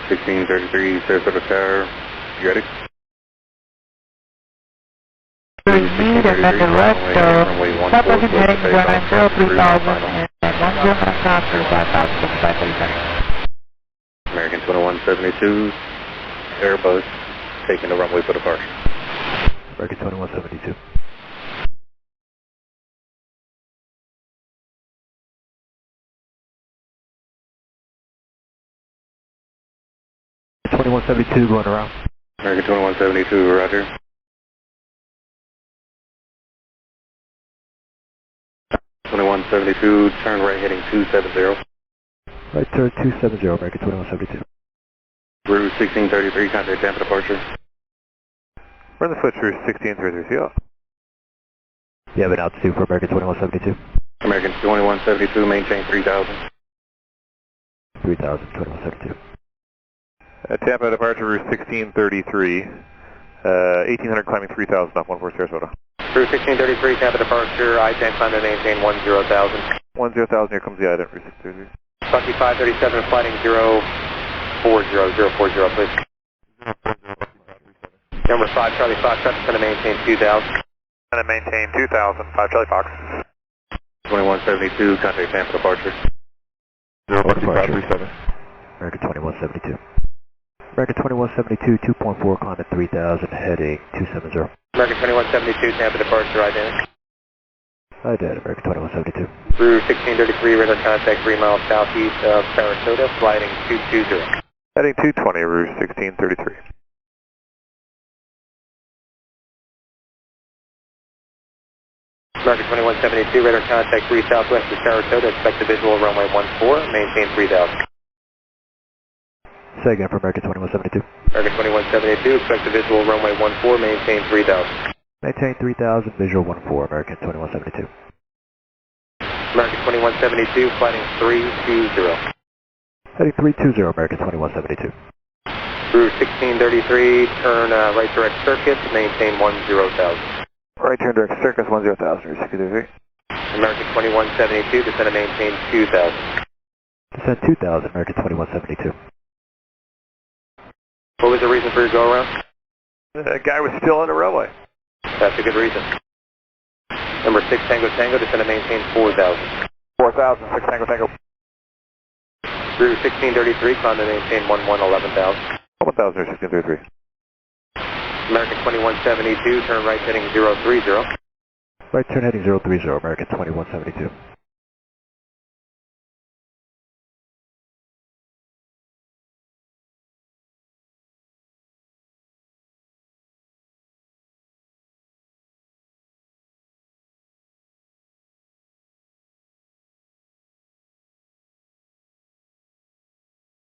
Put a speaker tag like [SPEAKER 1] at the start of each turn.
[SPEAKER 1] 1633 Sarasota Tower, you ready?
[SPEAKER 2] Proceed and then direct stop engine heading 0903000 and 109 knots for 5,537.
[SPEAKER 1] American 2172, Airbus, taking the runway for departure.
[SPEAKER 3] American 2172. Going around.
[SPEAKER 1] American 2172, roger. .22, turn right heading 270.
[SPEAKER 3] Right turn 270, American 2172.
[SPEAKER 1] Route 1633, contact Tampa departure.
[SPEAKER 4] Run the switch route 1633, yeah.
[SPEAKER 3] You have an altitude for American 2172?
[SPEAKER 1] American 2172, maintain 3000.
[SPEAKER 3] 3000, 2172.
[SPEAKER 4] Tampa departure route 1633, 1800 climbing 3000 off 14 Sarasota.
[SPEAKER 1] Route 1633, Tampa departure, I-10 climb and maintain 10,000.
[SPEAKER 4] 10,000, here comes the item, route 633.
[SPEAKER 1] Bucky 537, flighting 040, please. Number 5, Charlie Fox, that's going to maintain 2,000.
[SPEAKER 4] Going to maintain 2,000, 5 Charlie Fox.
[SPEAKER 1] 2172, contact Tampa departure.
[SPEAKER 4] 04537.
[SPEAKER 3] American 2172. American 2172, 2.4, climb at 3000, heading 270.
[SPEAKER 1] American 2172, Tampa departure, identity.
[SPEAKER 3] Identity, American 2172.
[SPEAKER 1] Route 1633, radar contact 3 miles southeast of Sarasota, flighting 220.
[SPEAKER 4] Heading 220, route 1633.
[SPEAKER 1] American 2172, radar contact 3 southwest of Sarasota, expect a visual runway 14, maintain 3000.
[SPEAKER 3] Say again for American 2172.
[SPEAKER 1] American 2172, expect a visual runway 14, maintain 3000.
[SPEAKER 3] Maintain 3000, visual 14, American 2172.
[SPEAKER 1] American 2172, flighting 320.
[SPEAKER 3] Heading 320, American 2172.
[SPEAKER 1] Route 1633, turn right direct circuit, maintain 10,000.
[SPEAKER 4] Right turn direct circus 10,000, route 1633.
[SPEAKER 1] American 2172, descend and maintain 2,000.
[SPEAKER 3] Descend 2000, American 2172.
[SPEAKER 1] What was the reason for your go around?
[SPEAKER 4] The guy was still on the runway.
[SPEAKER 1] That's a good reason. Number 6 Tango Tango, descend and maintain 4,000.
[SPEAKER 4] 4,000, 6 Tango Tango.
[SPEAKER 1] Route 1633, climb and maintain 11,000.
[SPEAKER 4] 11,000, route 1633.
[SPEAKER 1] American 2172, turn right heading 030.
[SPEAKER 3] Right turn heading 030, American 2172.